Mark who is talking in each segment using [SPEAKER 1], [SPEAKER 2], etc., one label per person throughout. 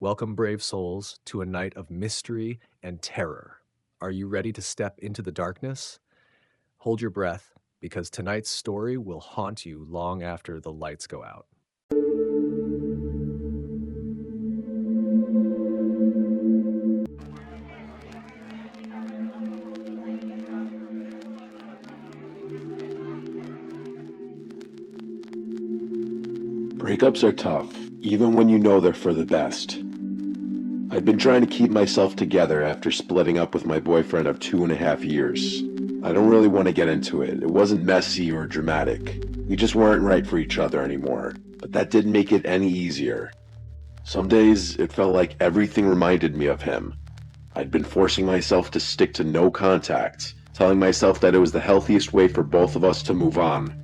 [SPEAKER 1] Welcome, brave souls, to a night of mystery and terror. Are you ready to step into the darkness? Hold your breath, because tonight's story will haunt you long after the lights go out.
[SPEAKER 2] Breakups are tough, even when you know they're for the best. I'd been trying to keep myself together after splitting up with my boyfriend of 2.5 years. I don't really want to get into it. It wasn't messy or dramatic. We just weren't right for each other anymore, but that didn't make it any easier. Some days, it felt like everything reminded me of him. I'd been forcing myself to stick to no contact, telling myself that it was the healthiest way for both of us to move on.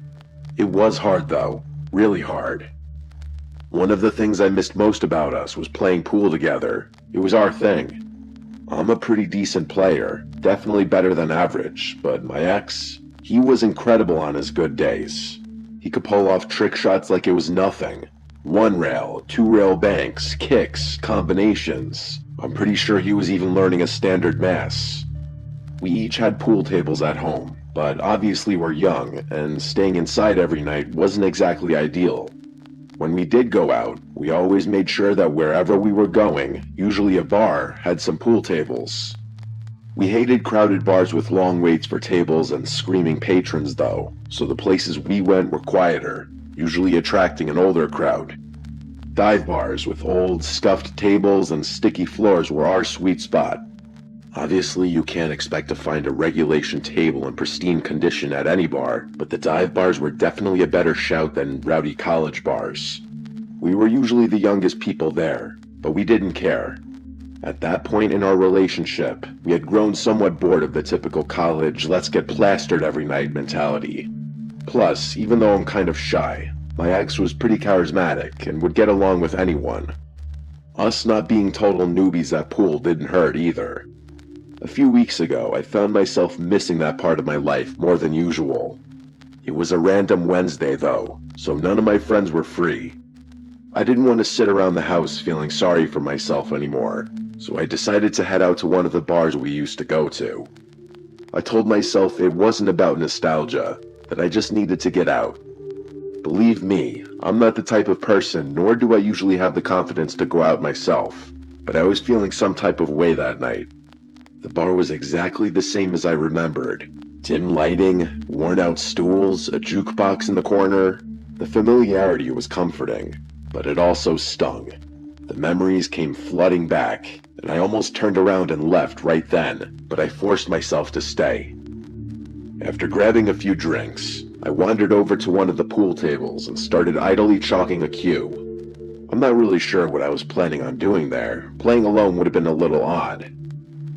[SPEAKER 2] It was hard though, really hard. One of the things I missed most about us was playing pool together. It was our thing. I'm a pretty decent player, definitely better than average, but my ex, he was incredible on his good days. He could pull off trick shots like it was nothing. One rail, two rail banks, kicks, combinations. I'm pretty sure he was even learning a standard mass. We each had pool tables at home, but obviously we're young, and staying inside every night wasn't exactly ideal. When we did go out, we always made sure that wherever we were going, usually a bar, had some pool tables. We hated crowded bars with long waits for tables and screaming patrons though, so the places we went were quieter, usually attracting an older crowd. Dive bars with old, scuffed tables and sticky floors were our sweet spot. Obviously, you can't expect to find a regulation table in pristine condition at any bar, but the dive bars were definitely a better shout than rowdy college bars. We were usually the youngest people there, but we didn't care. At that point in our relationship, we had grown somewhat bored of the typical college, let's get plastered every night mentality. Plus, even though I'm kind of shy, my ex was pretty charismatic and would get along with anyone. Us not being total newbies at pool didn't hurt either. A few weeks ago, I found myself missing that part of my life more than usual. It was a random Wednesday though, so none of my friends were free. I didn't want to sit around the house feeling sorry for myself anymore, so I decided to head out to one of the bars we used to go to. I told myself it wasn't about nostalgia, that I just needed to get out. Believe me, I'm not the type of person, nor do I usually have the confidence to go out myself, but I was feeling some type of way that night. The bar was exactly the same as I remembered. Dim lighting, worn-out stools, a jukebox in the corner. The familiarity was comforting, but it also stung. The memories came flooding back, and I almost turned around and left right then, but I forced myself to stay. After grabbing a few drinks, I wandered over to one of the pool tables and started idly chalking a cue. I'm not really sure what I was planning on doing there. Playing alone would have been a little odd.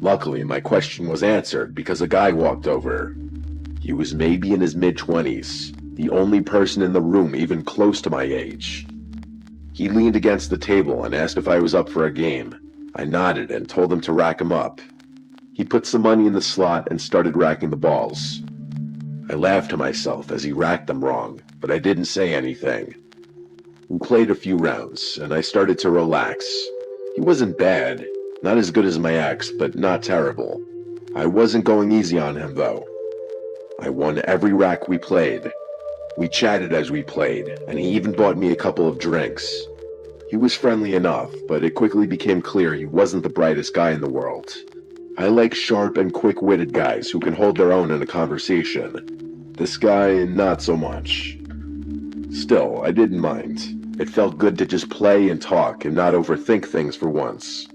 [SPEAKER 2] Luckily, my question was answered because a guy walked over. He was maybe in his mid-20s, the only person in the room even close to my age. He leaned against the table and asked if I was up for a game. I nodded and told him to rack him up. He put some money in the slot and started racking the balls. I laughed to myself as he racked them wrong, but I didn't say anything. We played a few rounds, and I started to relax. He wasn't bad. Not as good as my ex, but not terrible. I wasn't going easy on him, though. I won every rack we played. We chatted as we played, and he even bought me a couple of drinks. He was friendly enough, but it quickly became clear he wasn't the brightest guy in the world. I like sharp and quick-witted guys who can hold their own in a conversation. This guy, not so much. Still, I didn't mind. It felt good to just play and talk and not overthink things for once.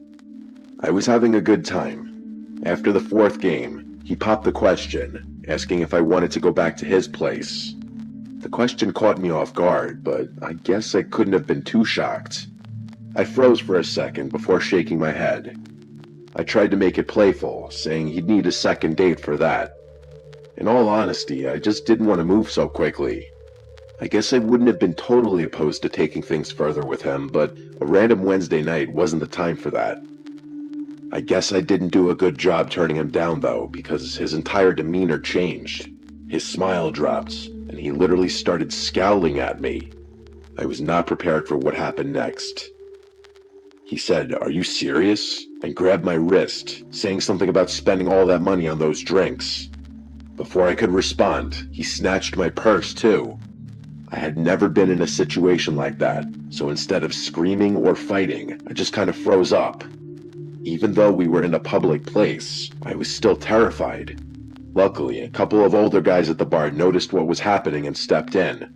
[SPEAKER 2] I was having a good time. After the fourth game, he popped the question, asking if I wanted to go back to his place. The question caught me off guard, but I guess I couldn't have been too shocked. I froze for a second before shaking my head. I tried to make it playful, saying he'd need a second date for that. In all honesty, I just didn't want to move so quickly. I guess I wouldn't have been totally opposed to taking things further with him, but a random Wednesday night wasn't the time for that. I guess I didn't do a good job turning him down though, because his entire demeanor changed. His smile dropped, and he literally started scowling at me. I was not prepared for what happened next. He said, "Are you serious?" and grabbed my wrist, saying something about spending all that money on those drinks. Before I could respond, he snatched my purse too. I had never been in a situation like that, so instead of screaming or fighting, I just kind of froze up. Even though we were in a public place, I was still terrified. Luckily, a couple of older guys at the bar noticed what was happening and stepped in.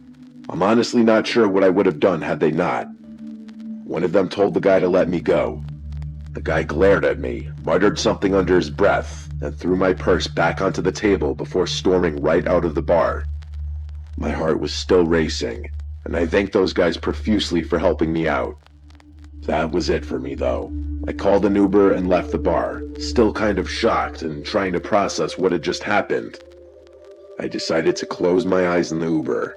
[SPEAKER 2] I'm honestly not sure what I would have done had they not. One of them told the guy to let me go. The guy glared at me, muttered something under his breath, and threw my purse back onto the table before storming right out of the bar. My heart was still racing, and I thanked those guys profusely for helping me out. That was it for me, though. I called an Uber and left the bar, still kind of shocked and trying to process what had just happened. I decided to close my eyes in the Uber.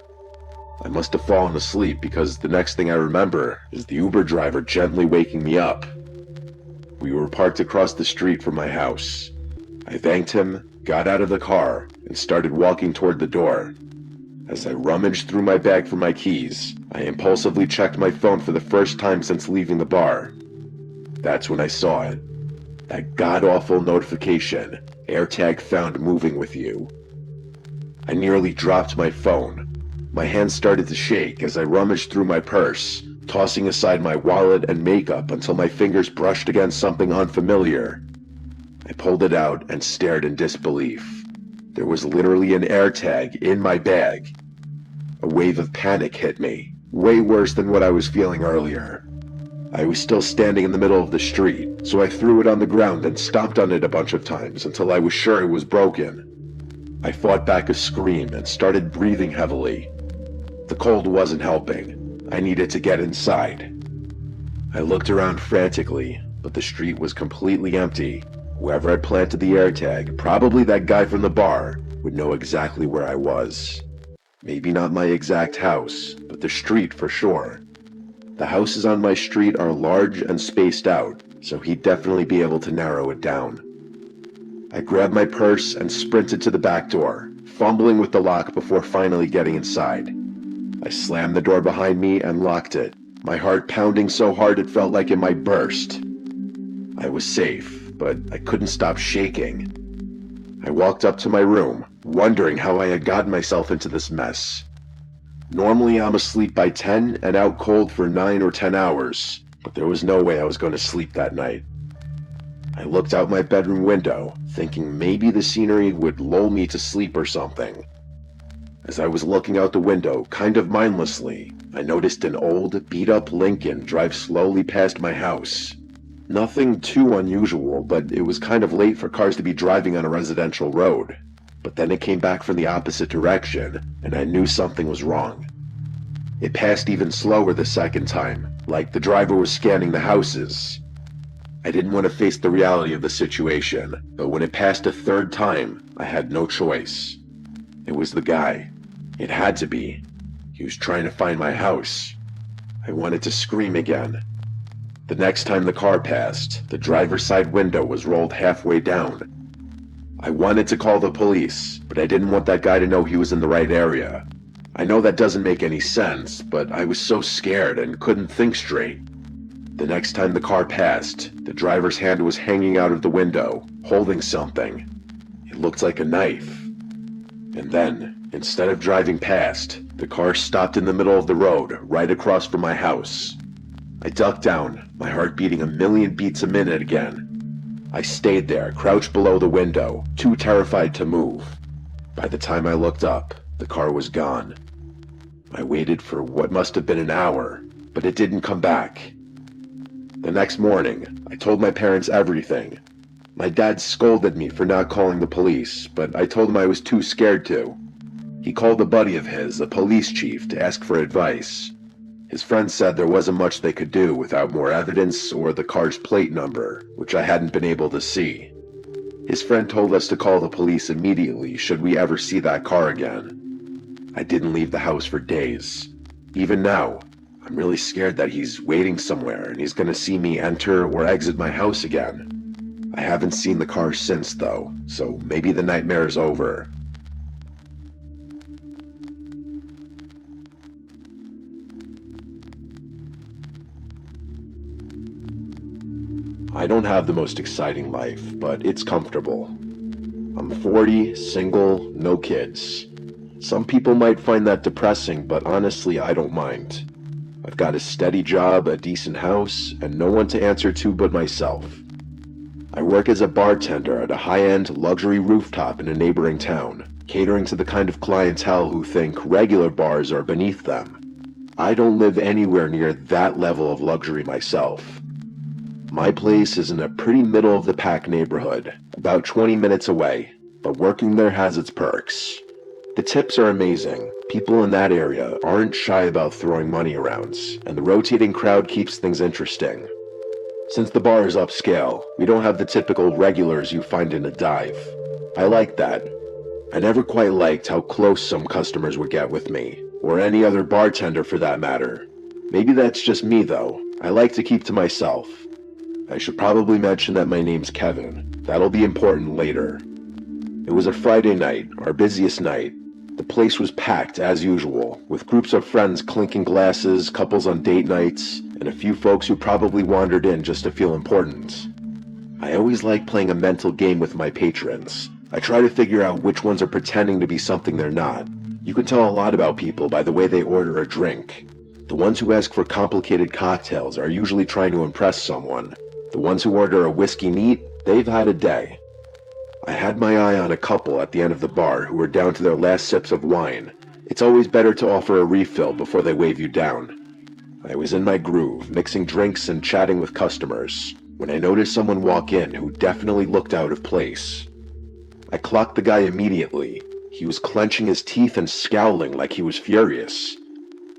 [SPEAKER 2] I must have fallen asleep because the next thing I remember is the Uber driver gently waking me up. We were parked across the street from my house. I thanked him, got out of the car, and started walking toward the door. As I rummaged through my bag for my keys, I impulsively checked my phone for the first time since leaving the bar. That's when I saw it. That god-awful notification, AirTag found moving with you. I nearly dropped my phone. My hands started to shake as I rummaged through my purse, tossing aside my wallet and makeup until my fingers brushed against something unfamiliar. I pulled it out and stared in disbelief. There was literally an AirTag in my bag. A wave of panic hit me, way worse than what I was feeling earlier. I was still standing in the middle of the street, so I threw it on the ground and stomped on it a bunch of times until I was sure it was broken. I fought back a scream and started breathing heavily. The cold wasn't helping. I needed to get inside. I looked around frantically, but the street was completely empty. Whoever had planted the AirTag, probably that guy from the bar, would know exactly where I was. Maybe not my exact house, but the street for sure. The houses on my street are large and spaced out, so he'd definitely be able to narrow it down. I grabbed my purse and sprinted to the back door, fumbling with the lock before finally getting inside. I slammed the door behind me and locked it, my heart pounding so hard it felt like it might burst. I was safe, but I couldn't stop shaking. I walked up to my room, wondering how I had gotten myself into this mess. Normally I'm asleep by 10 and out cold for 9 or 10 hours, but there was no way I was going to sleep that night. I looked out my bedroom window, thinking maybe the scenery would lull me to sleep or something. As I was looking out the window, kind of mindlessly, I noticed an old, beat-up Lincoln drive slowly past my house. Nothing too unusual, but it was kind of late for cars to be driving on a residential road. But then it came back from the opposite direction, and I knew something was wrong. It passed even slower the second time, like the driver was scanning the houses. I didn't want to face the reality of the situation, but when it passed a third time, I had no choice. It was the guy. It had to be. He was trying to find my house. I wanted to scream again. The next time the car passed, the driver's side window was rolled halfway down. I wanted to call the police, but I didn't want that guy to know he was in the right area. I know that doesn't make any sense, but I was so scared and couldn't think straight. The next time the car passed, the driver's hand was hanging out of the window, holding something. It looked like a knife. And then, instead of driving past, the car stopped in the middle of the road, right across from my house. I ducked down, my heart beating a million beats a minute again. I stayed there, crouched below the window, too terrified to move. By the time I looked up, the car was gone. I waited for what must have been an hour, but it didn't come back. The next morning, I told my parents everything. My dad scolded me for not calling the police, but I told him I was too scared to. He called a buddy of his, a police chief, to ask for advice. His friend said there wasn't much they could do without more evidence or the car's plate number, which I hadn't been able to see. His friend told us to call the police immediately should we ever see that car again. I didn't leave the house for days. Even now, I'm really scared that he's waiting somewhere and he's gonna see me enter or exit my house again. I haven't seen the car since though, so maybe the nightmare is over. I don't have the most exciting life, but it's comfortable. I'm 40, single, no kids. Some people might find that depressing, but honestly, I don't mind. I've got a steady job, a decent house, and no one to answer to but myself. I work as a bartender at a high-end luxury rooftop in a neighboring town, catering to the kind of clientele who think regular bars are beneath them. I don't live anywhere near that level of luxury myself. My place is in a pretty middle-of-the-pack neighborhood, about 20 minutes away, but working there has its perks. The tips are amazing. People in that area aren't shy about throwing money around, and the rotating crowd keeps things interesting. Since the bar is upscale, we don't have the typical regulars you find in a dive. I like that. I never quite liked how close some customers would get with me, or any other bartender for that matter. Maybe that's just me though. I like to keep to myself. I should probably mention that my name's Kevin. That'll be important later. It was a Friday night, our busiest night. The place was packed as usual, with groups of friends clinking glasses, couples on date nights, and a few folks who probably wandered in just to feel important. I always like playing a mental game with my patrons. I try to figure out which ones are pretending to be something they're not. You can tell a lot about people by the way they order a drink. The ones who ask for complicated cocktails are usually trying to impress someone. The ones who order a whiskey neat, they've had a day. I had my eye on a couple at the end of the bar who were down to their last sips of wine. It's always better to offer a refill before they wave you down. I was in my groove, mixing drinks and chatting with customers, when I noticed someone walk in who definitely looked out of place. I clocked the guy immediately. He was clenching his teeth and scowling like he was furious.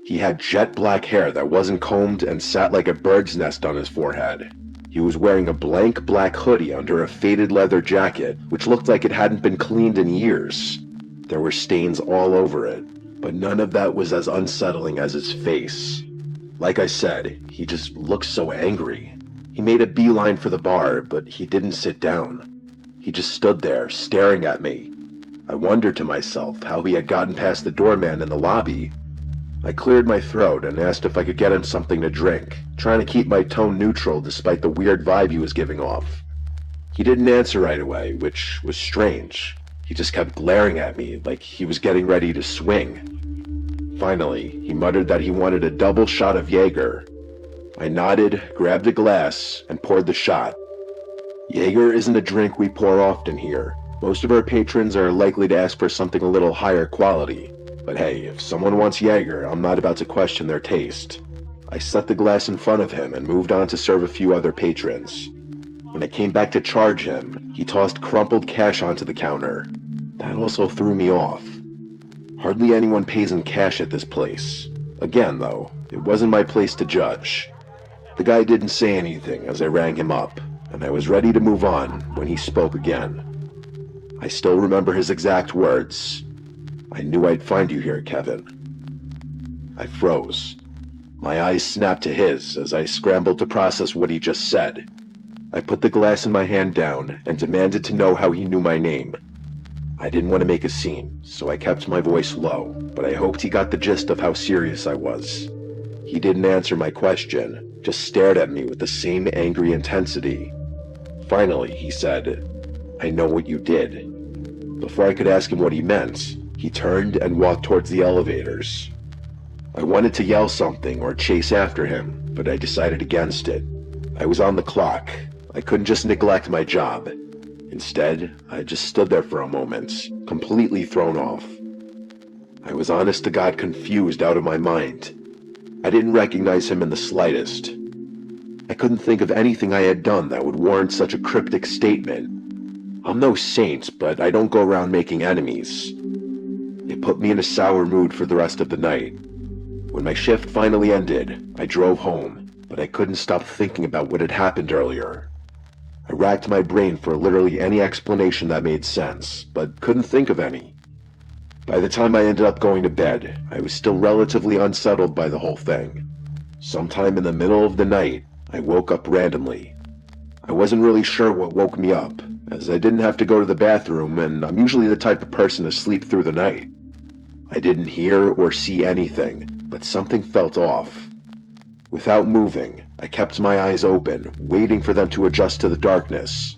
[SPEAKER 2] He had jet black hair that wasn't combed and sat like a bird's nest on his forehead. He was wearing a blank black hoodie under a faded leather jacket, which looked like it hadn't been cleaned in years. There were stains all over it, but none of that was as unsettling as his face. Like I said, he just looked so angry. He made a beeline for the bar, but he didn't sit down. He just stood there, staring at me. I wondered to myself how he had gotten past the doorman in the lobby. I cleared my throat and asked if I could get him something to drink, trying to keep my tone neutral despite the weird vibe he was giving off. He didn't answer right away, which was strange. He just kept glaring at me like he was getting ready to swing. Finally, he muttered that he wanted a double shot of Jaeger. I nodded, grabbed a glass, and poured the shot. Jaeger isn't a drink we pour often here. Most of our patrons are likely to ask for something a little higher quality. But hey, if someone wants Jaeger, I'm not about to question their taste. I set the glass in front of him and moved on to serve a few other patrons. When I came back to charge him, he tossed crumpled cash onto the counter. That also threw me off. Hardly anyone pays in cash at this place. Again, though, it wasn't my place to judge. The guy didn't say anything as I rang him up, and I was ready to move on when he spoke again. I still remember his exact words. "I knew I'd find you here, Kevin." I froze. My eyes snapped to his as I scrambled to process what he just said. I put the glass in my hand down and demanded to know how he knew my name. I didn't want to make a scene, so I kept my voice low, but I hoped he got the gist of how serious I was. He didn't answer my question, just stared at me with the same angry intensity. Finally, he said, "I know what you did." Before I could ask him what he meant, he turned and walked towards the elevators. I wanted to yell something or chase after him, but I decided against it. I was on the clock. I couldn't just neglect my job. Instead, I just stood there for a moment, completely thrown off. I was honest to God confused out of my mind. I didn't recognize him in the slightest. I couldn't think of anything I had done that would warrant such a cryptic statement. I'm no saint, but I don't go around making enemies. It put me in a sour mood for the rest of the night. When my shift finally ended, I drove home, but I couldn't stop thinking about what had happened earlier. I racked my brain for literally any explanation that made sense, but couldn't think of any. By the time I ended up going to bed, I was still relatively unsettled by the whole thing. Sometime in the middle of the night, I woke up randomly. I wasn't really sure what woke me up, as I didn't have to go to the bathroom, and I'm usually the type of person to sleep through the night. I didn't hear or see anything, but something felt off. Without moving, I kept my eyes open, waiting for them to adjust to the darkness.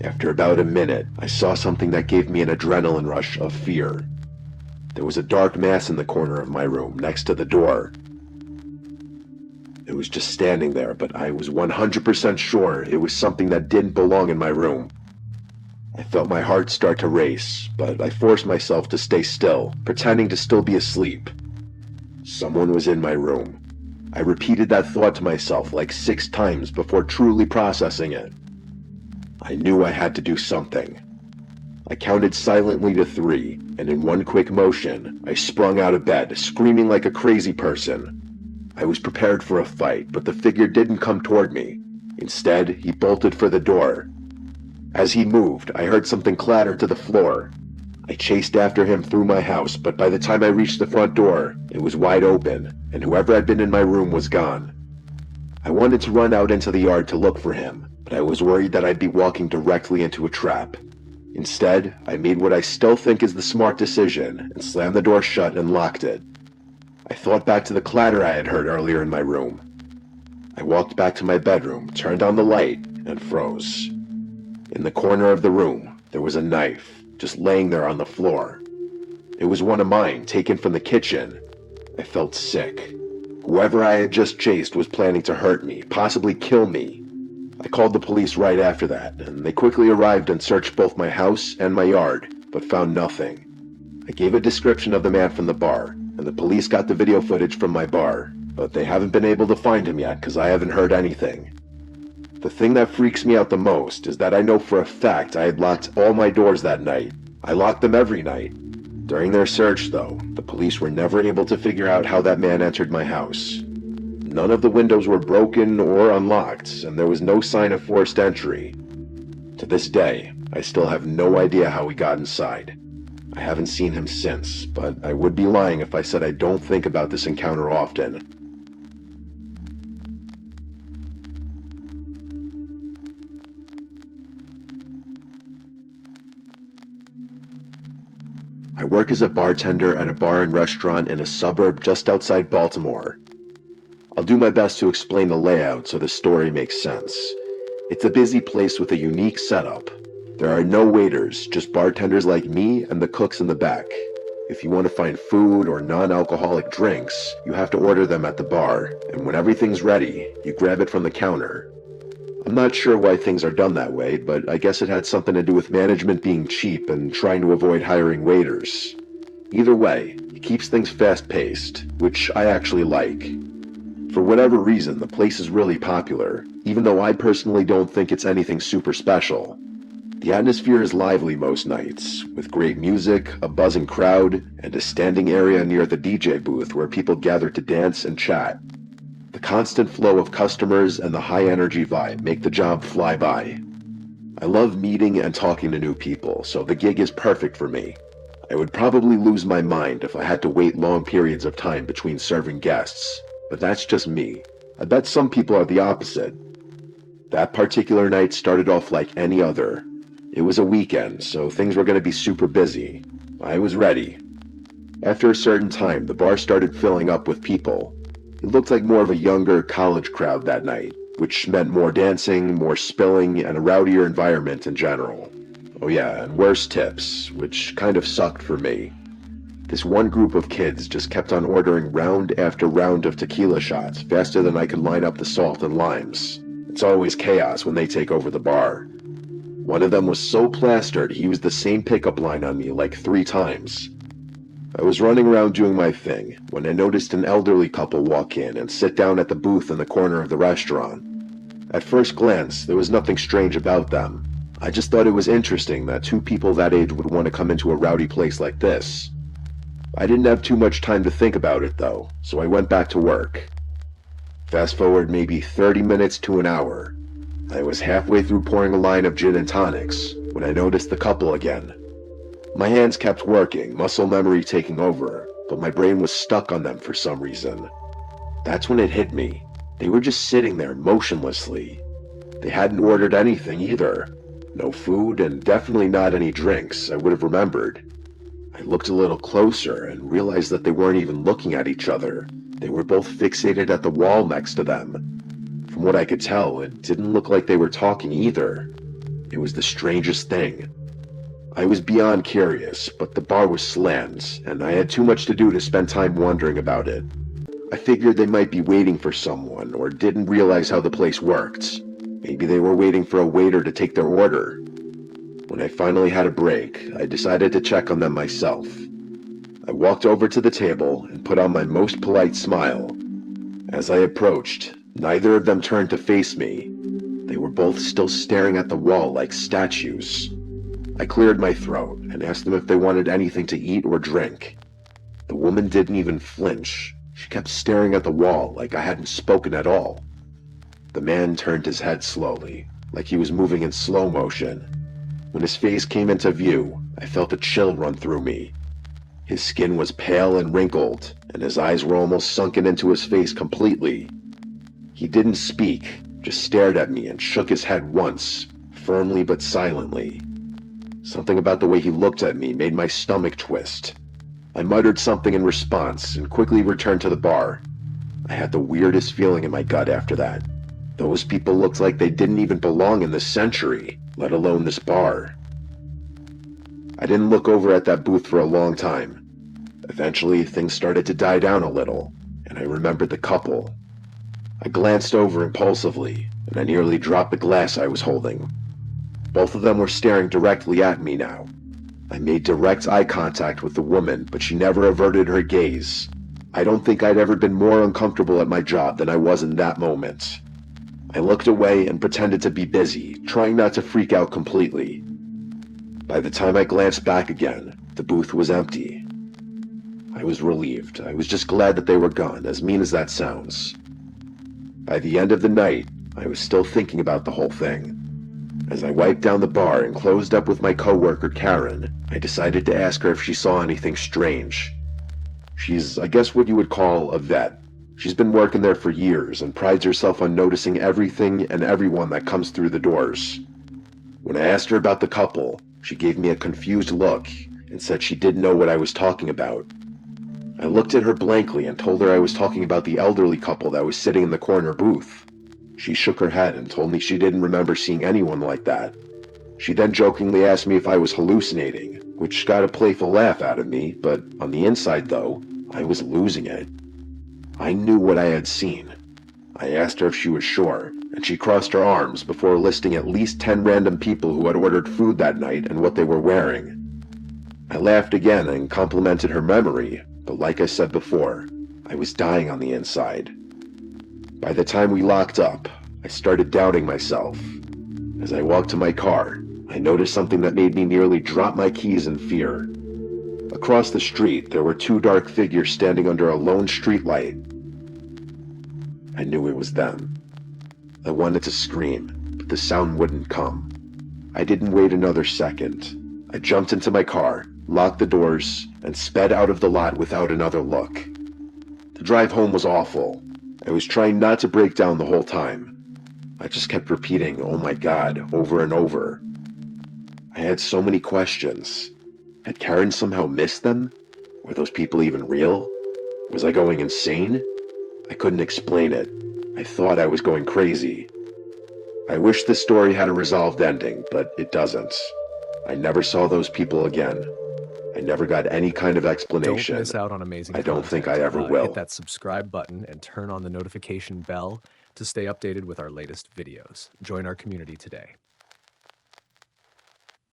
[SPEAKER 2] After about a minute, I saw something that gave me an adrenaline rush of fear. There was a dark mass in the corner of my room, next to the door. It was just standing there, but I was 100% sure it was something that didn't belong in my room. I felt my heart start to race, but I forced myself to stay still, pretending to still be asleep. Someone was in my room. I repeated that thought to myself like 6 times before truly processing it. I knew I had to do something. I counted silently to 3, and in one quick motion, I sprung out of bed, screaming like a crazy person. I was prepared for a fight, but the figure didn't come toward me. Instead, he bolted for the door. As he moved, I heard something clatter to the floor. I chased after him through my house, but by the time I reached the front door, it was wide open, and whoever had been in my room was gone. I wanted to run out into the yard to look for him, but I was worried that I'd be walking directly into a trap. Instead, I made what I still think is the smart decision and slammed the door shut and locked it. I thought back to the clatter I had heard earlier in my room. I walked back to my bedroom, turned on the light, and froze. In the corner of the room, there was a knife, just laying there on the floor. It was one of mine, taken from the kitchen. I felt sick. Whoever I had just chased was planning to hurt me, possibly kill me. I called the police right after that, and they quickly arrived and searched both my house and my yard, but found nothing. I gave a description of the man from the bar, and the police got the video footage from my bar, but they haven't been able to find him yet because I haven't heard anything. The thing that freaks me out the most is that I know for a fact I had locked all my doors that night. I locked them every night. During their search, though, the police were never able to figure out how that man entered my house. None of the windows were broken or unlocked, and there was no sign of forced entry. To this day, I still have no idea how he got inside. I haven't seen him since, but I would be lying if I said I don't think about this encounter often. I work as a bartender at a bar and restaurant in a suburb just outside Baltimore. I'll do my best to explain the layout so the story makes sense. It's a busy place with a unique setup. There are no waiters, just bartenders like me and the cooks in the back. If you want to find food or non-alcoholic drinks, you have to order them at the bar, and when everything's ready, you grab it from the counter. I'm not sure why things are done that way, but I guess it had something to do with management being cheap and trying to avoid hiring waiters. Either way, it keeps things fast-paced, which I actually like. For whatever reason, the place is really popular, even though I personally don't think it's anything super special. The atmosphere is lively most nights, with great music, a buzzing crowd, and a standing area near the DJ booth where people gather to dance and chat. The constant flow of customers and the high-energy vibe make the job fly by. I love meeting and talking to new people, so the gig is perfect for me. I would probably lose my mind if I had to wait long periods of time between serving guests, but that's just me. I bet some people are the opposite. That particular night started off like any other. It was a weekend, so things were going to be super busy. I was ready. After a certain time, the bar started filling up with people. It looked like more of a younger college crowd that night, which meant more dancing, more spilling, and a rowdier environment in general. Oh yeah, and worse tips, which kind of sucked for me. This one group of kids just kept on ordering round after round of tequila shots faster than I could line up the salt and limes. It's always chaos when they take over the bar. One of them was so plastered he used the same pickup line on me like 3 times. I was running around doing my thing when I noticed an elderly couple walk in and sit down at the booth in the corner of the restaurant. At first glance, there was nothing strange about them. I just thought it was interesting that 2 people that age would want to come into a rowdy place like this. I didn't have too much time to think about it though, so I went back to work. Fast forward maybe 30 minutes to an hour. I was halfway through pouring a line of gin and tonics when I noticed the couple again. My hands kept working, muscle memory taking over, but my brain was stuck on them for some reason. That's when it hit me. They were just sitting there motionlessly. They hadn't ordered anything either. No food, and definitely not any drinks, I would have remembered. I looked a little closer and realized that they weren't even looking at each other. They were both fixated at the wall next to them. From what I could tell, it didn't look like they were talking either. It was the strangest thing. I was beyond curious, but the bar was slammed, and I had too much to do to spend time wondering about it. I figured they might be waiting for someone, or didn't realize how the place worked. Maybe they were waiting for a waiter to take their order. When I finally had a break, I decided to check on them myself. I walked over to the table and put on my most polite smile. As I approached, neither of them turned to face me. They were both still staring at the wall like statues. I cleared my throat and asked them if they wanted anything to eat or drink. The woman didn't even flinch. She kept staring at the wall like I hadn't spoken at all. The man turned his head slowly, like he was moving in slow motion. When his face came into view, I felt a chill run through me. His skin was pale and wrinkled, and his eyes were almost sunken into his face completely. He didn't speak, just stared at me and shook his head once, firmly but silently. Something about the way he looked at me made my stomach twist. I muttered something in response and quickly returned to the bar. I had the weirdest feeling in my gut after that. Those people looked like they didn't even belong in this century, let alone this bar. I didn't look over at that booth for a long time. Eventually, things started to die down a little, and I remembered the couple. I glanced over impulsively, and I nearly dropped the glass I was holding. Both of them were staring directly at me now. I made direct eye contact with the woman, but she never averted her gaze. I don't think I'd ever been more uncomfortable at my job than I was in that moment. I looked away and pretended to be busy, trying not to freak out completely. By the time I glanced back again, the booth was empty. I was relieved. I was just glad that they were gone, as mean as that sounds. By the end of the night, I was still thinking about the whole thing. As I wiped down the bar and closed up with my coworker Karen, I decided to ask her if she saw anything strange. She's, I guess, what you would call a vet. She's been working there for years and prides herself on noticing everything and everyone that comes through the doors. When I asked her about the couple, she gave me a confused look and said she didn't know what I was talking about. I looked at her blankly and told her I was talking about the elderly couple that was sitting in the corner booth. She shook her head and told me she didn't remember seeing anyone like that. She then jokingly asked me if I was hallucinating, which got a playful laugh out of me, but on the inside though, I was losing it. I knew what I had seen. I asked her if she was sure, and she crossed her arms before listing at least 10 random people who had ordered food that night and what they were wearing. I laughed again and complimented her memory, but like I said before, I was dying on the inside. By the time we locked up, I started doubting myself. As I walked to my car, I noticed something that made me nearly drop my keys in fear. Across the street, there were 2 dark figures standing under a lone streetlight. I knew it was them. I wanted to scream, but the sound wouldn't come. I didn't wait another second. I jumped into my car, locked the doors, and sped out of the lot without another look. The drive home was awful. I was trying not to break down the whole time. I just kept repeating, "Oh my God," over and over. I had so many questions. Had Karen somehow missed them? Were those people even real? Was I going insane? I couldn't explain it. I thought I was going crazy. I wish this story had a resolved ending, but it doesn't. I never saw those people again. I never got any kind of explanation.
[SPEAKER 1] Don't miss out on amazing
[SPEAKER 2] I don't think
[SPEAKER 1] content.
[SPEAKER 2] I ever
[SPEAKER 1] Hit
[SPEAKER 2] will.
[SPEAKER 1] that subscribe button and turn on the notification bell to stay updated with our latest videos. Join our community today.